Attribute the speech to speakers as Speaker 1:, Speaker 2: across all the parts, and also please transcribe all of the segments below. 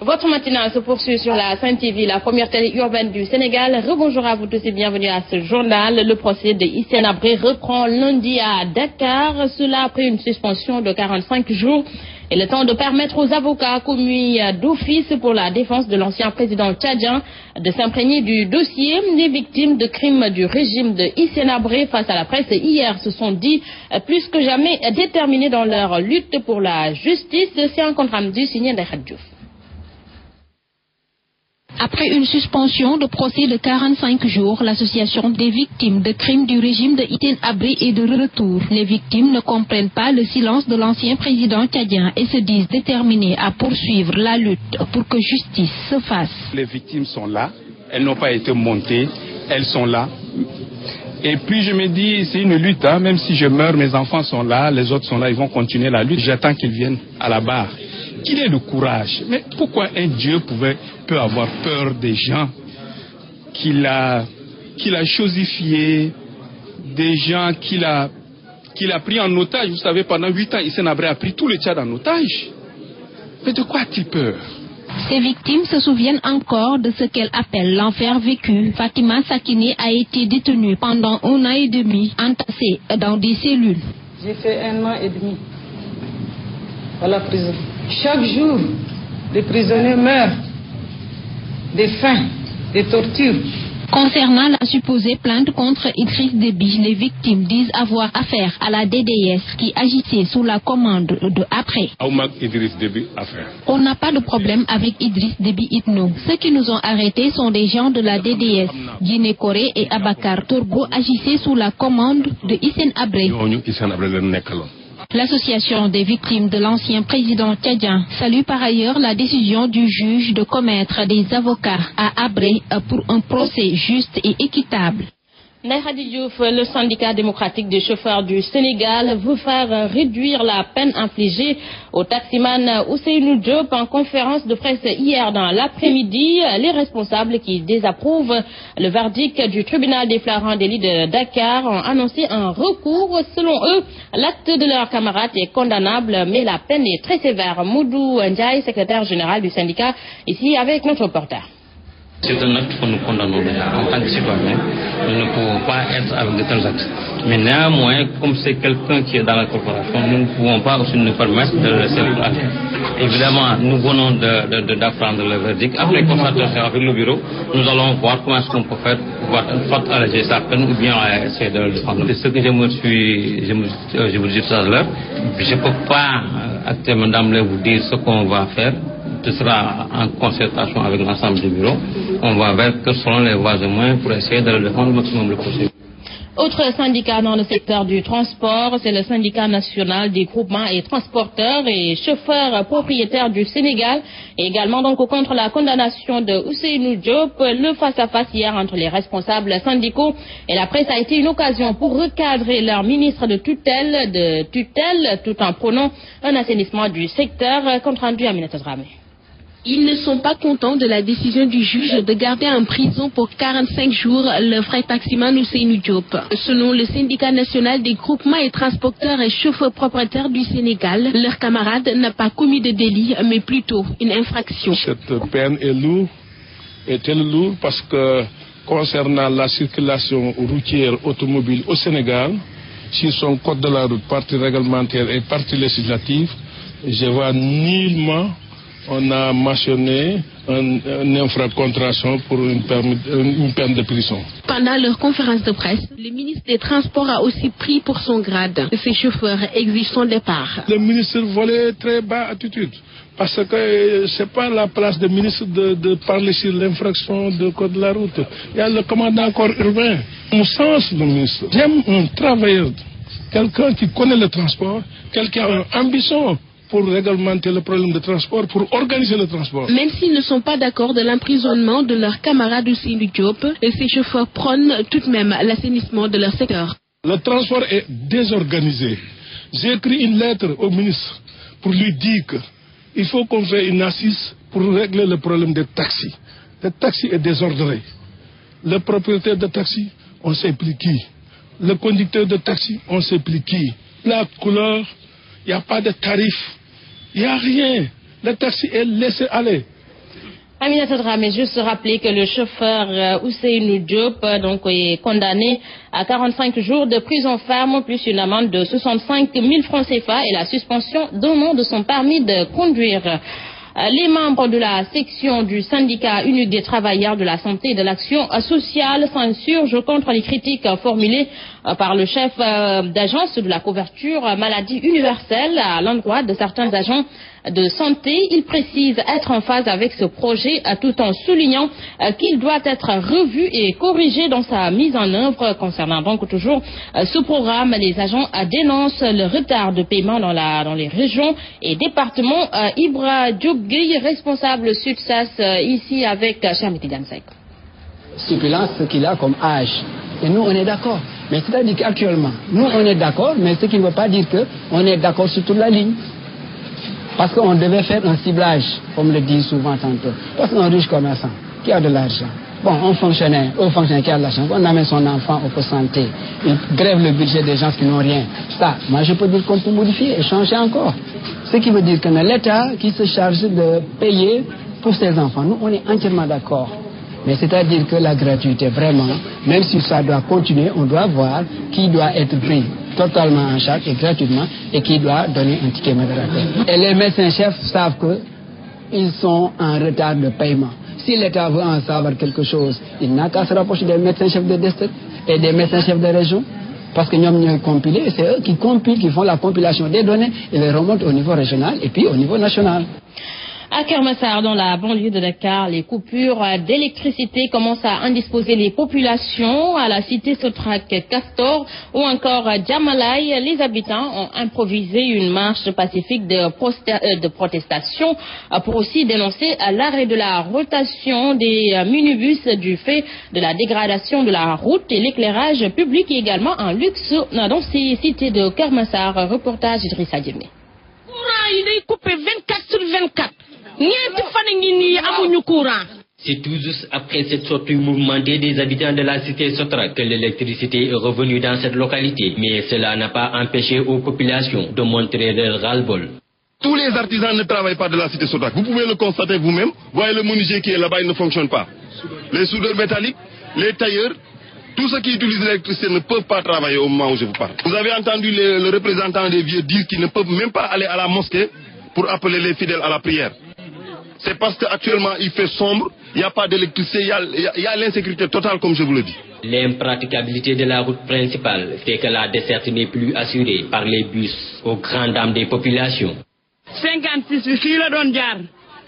Speaker 1: Votre matinale se poursuit sur la Sen TV, la première télé urbaine du Sénégal. Rebonjour à vous tous et bienvenue à ce journal. Le procès de Hissène Habré reprend lundi à Dakar. Cela après une suspension de 45 jours et le temps de permettre aux avocats commis d'office pour la défense de l'ancien président tchadien de s'imprégner du dossier. Les victimes de crimes du régime de Hissène Habré face à la presse hier se sont dit plus que jamais déterminés dans leur lutte pour la justice. C'est un compte rendu signé d'Aïcha Diouf.
Speaker 2: Après une suspension de procès de 45 jours, l'association des victimes de crimes du régime de Hissène Habré est de retour. Les victimes ne comprennent pas le silence de l'ancien président tchadien et se disent déterminées à poursuivre la lutte pour que justice se fasse.
Speaker 3: Les victimes sont là, elles n'ont pas été montées, elles sont là. Et puis je me dis, c'est une lutte, hein. Même si je meurs, mes enfants sont là, les autres sont là, ils vont continuer la lutte. J'attends qu'ils viennent à la barre. Qu'il ait le courage. Mais pourquoi un Dieu peut avoir peur des gens qu'il a chosifiés, des gens qu'il a pris en otage? Vous savez, pendant 8 ans, Hissène Habré a pris tout le Tchad en otage. Mais de quoi a-t-il peur?
Speaker 2: Ces victimes se souviennent encore de ce qu'elles appellent l'enfer vécu. Fatima Sakine a été détenue pendant 1 an et demi, entassée dans des cellules.
Speaker 4: J'ai fait 1 an et demi à la prison. Chaque jour, des prisonniers meurent, des faim, des tortures.
Speaker 2: Concernant la supposée plainte contre Idriss Déby, les victimes disent avoir affaire à la DDS qui agissait sous la commande de Habré. On n'a pas de problème avec Idriss Déby Itno. Ceux qui nous ont arrêtés sont des gens de la DDS. Guinée Corée et Abakar Tourgo agissaient sous la commande de Hissène Habré. L'association des victimes de l'ancien président tchadien salue par ailleurs la décision du juge de commettre des avocats à Habré pour un procès juste et équitable.
Speaker 1: Aïcha Diouf, le syndicat démocratique des chauffeurs du Sénégal veut faire réduire la peine infligée au taximan Ousseynou Diop. En conférence de presse hier dans l'après-midi, les responsables qui désapprouvent le verdict du tribunal des flagrants délits de Dakar ont annoncé un recours. Selon eux, l'acte de leur camarade est condamnable, mais la peine est très sévère. Moudou Ndiaye, secrétaire général du syndicat, ici avec notre reporter.
Speaker 5: C'est un acte que nous condamnons déjà. En tant que citoyen, nous ne pouvons pas être avec de tels actes. Mais néanmoins, comme c'est quelqu'un qui est dans la corporation, nous ne pouvons pas aussi nous permettre de le laisser aller. Évidemment, nous venons d'apprendre le verdict. Après concertation avec le bureau, nous allons voir comment est-ce qu'on peut faire pour pouvoir alléger sa peine ou bien essayer de le défendre. C'est ce que je vous dis tout à l'heure. Je ne peux pas actuellement d'emblée vous dire ce qu'on va faire. Ce sera en concertation avec l'ensemble du bureau. On va voir quels seront les voies et moyens pour essayer de le défendre le maximum possible.
Speaker 1: Autre syndicat dans le secteur du transport, c'est le syndicat national des groupements et transporteurs et chauffeurs propriétaires du Sénégal, et également donc contre la condamnation de Ousseynou Diop. Le face-à-face hier entre les responsables syndicaux et la presse a été une occasion pour recadrer leur ministre de tutelle tout en prônant un assainissement du secteur. Compte rendu à Aminata Dramé.
Speaker 2: Ils ne sont pas contents de la décision du juge de garder en prison pour 45 jours le frère taximan Ousseynou Diop. Selon le syndicat national des groupements et transporteurs et chauffeurs propriétaires du Sénégal, leur camarade n'a pas commis de délit, mais plutôt une infraction.
Speaker 6: Cette peine est très lourde parce que concernant la circulation routière automobile au Sénégal, sur son code de la route, partie réglementaire et partie législative, je vois nullement on a mentionné une infracontration pour une peine de prison.
Speaker 2: Pendant leur conférence de presse, le ministre des Transports a aussi pris pour son grade. Ces chauffeurs exigent son départ.
Speaker 6: Le ministre volait très bas attitude. Parce que ce n'est pas la place du ministre de parler sur l'infraction de code de la route. Il y a le commandant corps urbain. Mon sens, le ministre. J'aime un travailleur, quelqu'un qui connaît le transport, quelqu'un qui a une ambition pour réglementer le problème de transport, pour organiser le transport.
Speaker 2: Même s'ils ne sont pas d'accord de l'emprisonnement de leur camarade Ousseynou Diop, ces chauffeurs prônent tout de même l'assainissement de leur secteur.
Speaker 6: Le transport est désorganisé. J'ai écrit une lettre au ministre pour lui dire qu'il faut qu'on fasse une assise pour régler le problème des taxis. Le taxi est désordonné. Le propriétaire de taxi, on sait plus qui. Le conducteur de taxi, on sait plus qui. La couleur, il n'y a pas de tarif. Il n'y a rien. Le taxi est laissé aller.
Speaker 1: Aminata Dramé, juste rappeler que le chauffeur Ousseynou Diop est condamné à 45 jours de prison ferme plus une amende de 65 000 francs CFA et la suspension d'un an de son permis de conduire. Les membres de la section du syndicat unique des travailleurs de la santé et de l'action sociale s'insurgent contre les critiques formulées par le chef d'agence de la couverture maladie universelle à l'endroit de certains agents de santé. Il précise être en phase avec ce projet tout en soulignant qu'il doit être revu et corrigé dans sa mise en œuvre. Concernant donc toujours ce programme, les agents dénoncent le retard de paiement dans les régions et départements. Ibra Diop Gueye, responsable SUTSAS, ici avec Charmiti Gansek.
Speaker 7: Stipulance ce qu'il a comme âge. Et nous, on est d'accord. Mais c'est-à-dire qu'actuellement, nous, on est d'accord, mais ce qui ne veut pas dire qu'on est d'accord sur toute la ligne. Parce qu'on devait faire un ciblage, comme le dit souvent tantôt. Parce qu'un riche commerçant qui a de l'argent, un fonctionnaire qui a de l'argent, on amène son enfant au poste santé, il grève le budget des gens qui n'ont rien. Ça, moi je peux dire qu'on peut modifier et changer encore. Ce qui veut dire que l'État qui se charge de payer pour ses enfants, nous on est entièrement d'accord. Mais c'est-à-dire que la gratuité, vraiment, même si ça doit continuer, on doit voir qui doit être pris totalement en charge et gratuitement et qui doit donner un ticket modérateur. Et les médecins-chefs savent qu'ils sont en retard de paiement. Si l'État veut en savoir quelque chose, il n'a qu'à se rapprocher des médecins-chefs de district et des médecins-chefs de région. Parce que nous sommes compilés, c'est eux qui compilent, qui font la compilation des données et les remontent au niveau régional et puis au niveau national.
Speaker 1: À Kermassar, dans la banlieue de Dakar, les coupures d'électricité commencent à indisposer les populations. À la cité Sotrak Castor ou encore Djamalai, les habitants ont improvisé une marche pacifique de protestation pour aussi dénoncer l'arrêt de la rotation des minibus du fait de la dégradation de la route et l'éclairage public et également en luxe dans ces cités de Kermassar. Reportage Idrissa Diémé.
Speaker 8: Il est coupé 24 sur 24. C'est tout juste après cette sortie mouvementée des habitants de la cité Sotra que l'électricité est revenue dans cette localité. Mais cela n'a pas empêché aux populations de montrer leur ras-le-bol.
Speaker 9: Tous les artisans ne travaillent pas de la cité Sotra. Vous pouvez le constater vous-même. Voyez le menuisier qui est là-bas, il ne fonctionne pas. Les soudeurs métalliques, les tailleurs, tous ceux qui utilisent l'électricité ne peuvent pas travailler au moment où je vous parle. Vous avez entendu le représentant des vieux dire qu'ils ne peuvent même pas aller à la mosquée pour appeler les fidèles à la prière. C'est parce qu'actuellement il fait sombre, il n'y a pas d'électricité, il y a l'insécurité totale comme je vous le dis.
Speaker 8: L'impraticabilité de la route principale fait que la desserte n'est plus assurée par les bus aux grandes dames des populations.
Speaker 10: 56 fii la doon jaar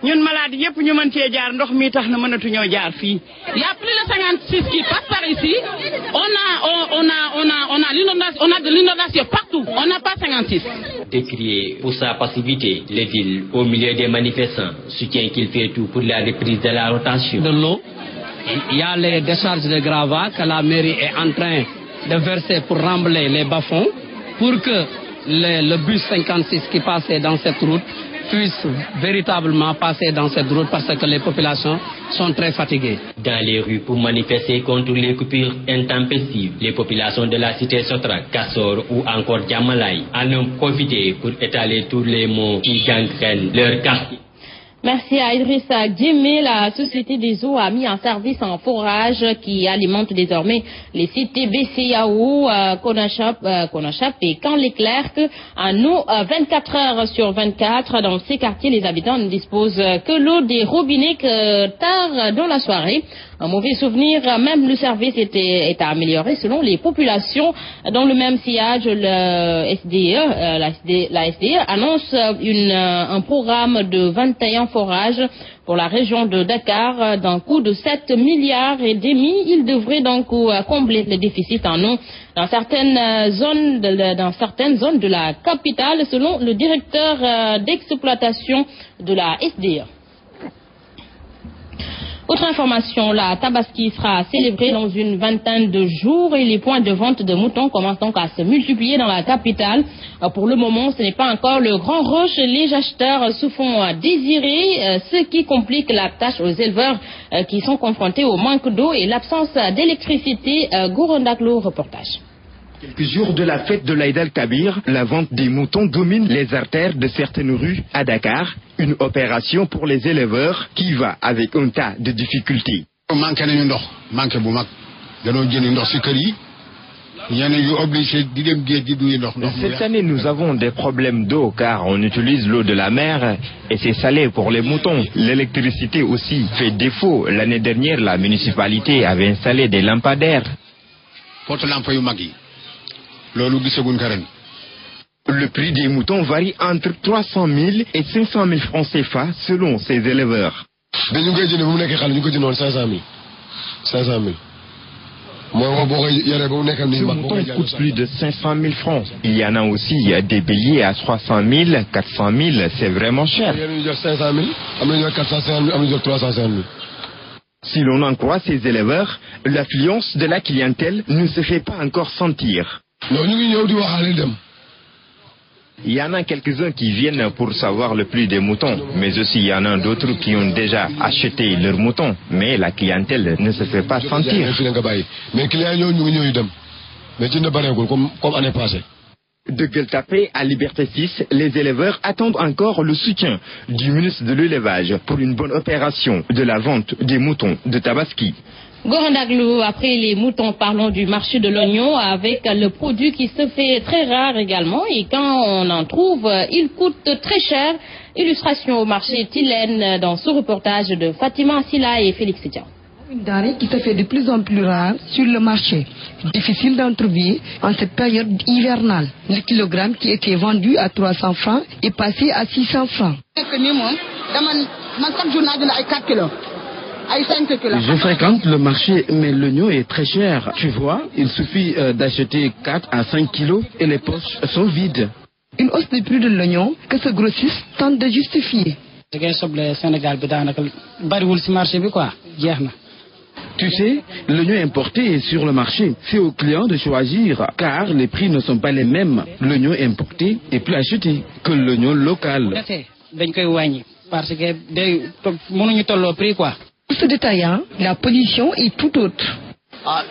Speaker 10: ñun malade yépp ñu mën cee jaar ndox mi tax na mënatu ñoo jaar fii. Il y a plus de 56 qui passent par ici. On a de l'inondation partout. On n'a pas 56.
Speaker 8: Décrié pour sa passivité, l'édile, au milieu des manifestants, soutient qu'il fait tout pour la reprise de la rotation.
Speaker 7: De l'eau, il y a les décharges de gravats que la mairie est en train de verser pour remblayer les bas-fonds pour que le bus 56 qui passait dans cette route puisse véritablement passer dans cette route parce que les populations sont très fatiguées.
Speaker 8: Dans les rues pour manifester contre les coupures intempestives, les populations de la cité Sotra, Kassor ou encore Djamalai en ont profité pour étaler tous les maux qui gangrènent leur quartier.
Speaker 1: Merci à Idrissa Diémé. La Société des eaux a mis en service un forage qui alimente désormais les cités BCAO, Konachap et Camp-les-Clercs en eau 24 heures sur 24. Dans ces quartiers, les habitants ne disposent que l'eau des robinets que tard dans la soirée. Un mauvais souvenir, même le service est amélioré selon les populations. Dans le même sillage, la SDE annonce un programme de 21 forages pour la région de Dakar d'un coût de 7,5 milliards. Il devrait donc combler le déficit en eau dans certaines zones de la capitale, selon le directeur d'exploitation de la SDE. Autre information, la Tabaski sera célébrée dans une vingtaine de jours et les points de vente de moutons commencent donc à se multiplier dans la capitale. Pour le moment, ce n'est pas encore le grand rush. Les acheteurs se font désirer, ce qui complique la tâche aux éleveurs qui sont confrontés au manque d'eau et l'absence d'électricité. Gourondaklo, reportage.
Speaker 11: Quelques jours de la fête de l'Aïd el-Kabir, la vente des moutons domine les artères de certaines rues à Dakar. Une opération pour les éleveurs qui va avec un tas de difficultés.
Speaker 12: Cette année, nous avons des problèmes d'eau car on utilise l'eau de la mer et c'est salé pour les moutons. L'électricité aussi fait défaut. L'année dernière, la municipalité avait installé des lampadaires.
Speaker 11: Le prix des moutons varie entre 300 000 et 500 000 francs CFA selon ces éleveurs.
Speaker 12: Ce mouton coûte plus de 500 000 francs. Il y en a aussi des béliers à 300 000, 400 000, c'est vraiment cher.
Speaker 11: Si l'on en croit ces éleveurs, l'affluence de la clientèle ne se fait pas encore sentir.
Speaker 12: Il y en a quelques-uns qui viennent pour savoir le prix des moutons, mais aussi il y en a d'autres qui ont déjà acheté leurs moutons, mais la clientèle ne se fait pas sentir.
Speaker 11: De Gueule-Tapée à Liberté 6, les éleveurs attendent encore le soutien du ministre de l'élevage pour une bonne opération de la vente des moutons de Tabaski.
Speaker 1: Gorandaglou, après les moutons, parlons du marché de l'oignon avec le produit qui se fait très rare également et quand on en trouve, il coûte très cher. Illustration au marché Tilène dans ce reportage de Fatima Silla et Félix Tian.
Speaker 13: Une denrée qui se fait de plus en plus rare sur le marché. Difficile d'en trouver en cette période hivernale. Le kilogramme qui était vendu à 300 francs est passé à 600 francs.
Speaker 14: Je fréquente le marché, mais l'oignon est très cher. Tu vois, il suffit d'acheter 4 à 5 kilos et les poches sont vides.
Speaker 13: Une hausse du prix de l'oignon que ce grossiste tente de justifier.
Speaker 14: Tu sais, l'oignon importé est sur le marché. C'est aux clients de choisir, car les prix ne sont pas les mêmes. L'oignon importé est plus acheté que l'oignon local.
Speaker 13: Pour ce détaillant, la position est tout autre.
Speaker 14: Moi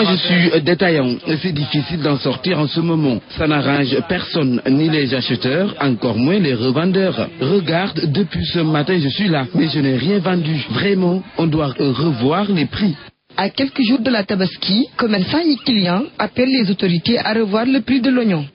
Speaker 14: je suis détaillant, c'est difficile d'en sortir en ce moment. Ça n'arrange personne, ni les acheteurs, encore moins les revendeurs. Regarde, depuis ce matin je suis là, mais je n'ai rien vendu. Vraiment, on doit revoir les prix.
Speaker 13: À quelques jours de la Tabaski, commerçants et clients appellent les autorités à revoir le prix de l'oignon.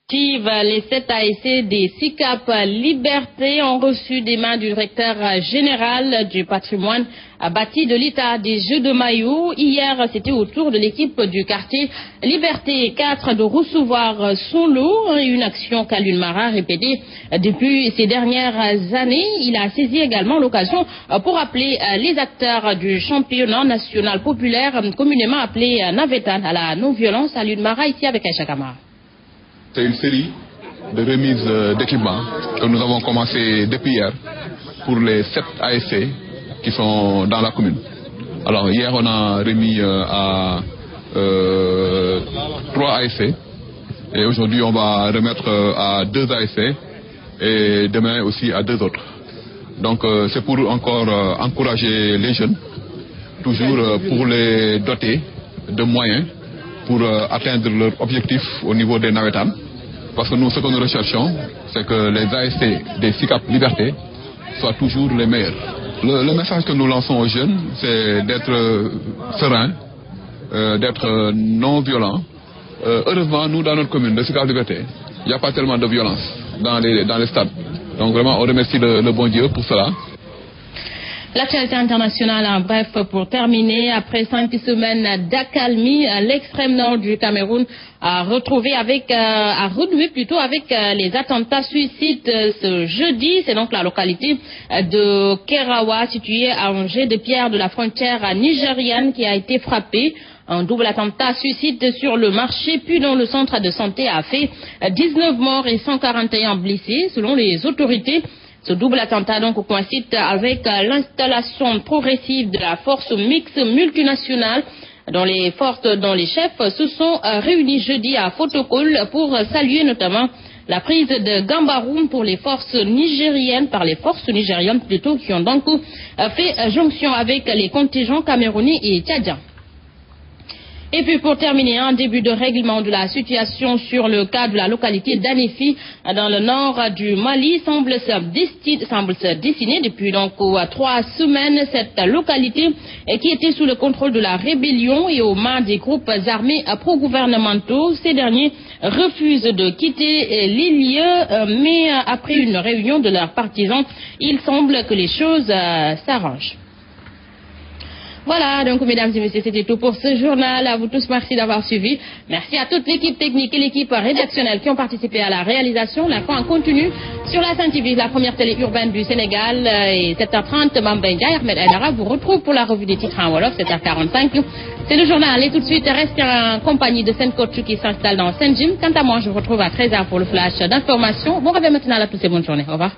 Speaker 1: Les 7 ASC des SICAP Liberté ont reçu des mains du directeur général du patrimoine bâti de l'État des Jeux de Mayo. Hier, c'était au tour de l'équipe du quartier Liberté 4 de recevoir son lot, une action qu'Alun Mara répétée depuis ces dernières années. Il a saisi également l'occasion pour appeler les acteurs du championnat national populaire, communément appelé Navetan, à la non-violence. Alun Mara ici avec Aïcha Kamara.
Speaker 15: C'est une série de remises d'équipements que nous avons commencé depuis hier pour les 7 ASC qui sont dans la commune. Alors hier on a remis à 3 ASC et aujourd'hui on va remettre à 2 ASC et demain aussi à 2 autres. Donc c'est pour encore encourager les jeunes, toujours pour les doter de moyens pour atteindre leur objectif au niveau des Navetan. Parce que nous, ce que nous recherchons, c'est que les ASC des SICAP Liberté soient toujours les meilleurs. Le message que nous lançons aux jeunes, c'est d'être serein, d'être non violent. Heureusement, nous, dans notre commune de SICAP Liberté, il n'y a pas tellement de violence dans les stades. Donc vraiment, on remercie le bon Dieu pour cela.
Speaker 1: L'actualité internationale en bref pour terminer. Après 5 semaines d'accalmie, l'extrême nord du Cameroun a renoué avec les attentats suicides ce jeudi. C'est donc la localité de Kerawa, située à un jet de pierre de la frontière nigériane, qui a été frappée. Un double attentat suicide sur le marché, puis dans le centre de santé, a fait 19 morts et 141 blessés, selon les autorités. Ce double attentat donc coïncide avec l'installation progressive de la force mixte multinationale dont les chefs se sont réunis jeudi à Fotokol pour saluer notamment la prise de Gambaroum pour les forces nigériennes, par les forces nigériennes plutôt, qui ont donc fait jonction avec les contingents camerounais et tchadiens. Et puis pour terminer, un début de règlement de la situation sur le cas de la localité d'Anéfi dans le nord du Mali semble se dessiner depuis donc 3 semaines. Cette localité qui était sous le contrôle de la rébellion et aux mains des groupes armés pro-gouvernementaux. Ces derniers refusent de quitter les lieux, mais après une réunion de leurs partisans, il semble que les choses s'arrangent. Voilà, donc mesdames et messieurs, c'était tout pour ce journal. À vous tous, merci d'avoir suivi. Merci à toute l'équipe technique et l'équipe rédactionnelle qui ont participé à la réalisation. L'info en continu sur la Sen TV, la première télé urbaine du Sénégal. Et 7h30, Mamba Ndiaye, Ahmed Aïdara vous retrouve pour la revue des titres en Wolof, 7h45. C'est le journal. Et tout de suite, restez en compagnie de Senkotu qui s'installe dans Saint-Jim. Quant à moi, je vous retrouve à 13h pour le flash d'information. Bon réveil matinal à tous et bonne journée. Au revoir.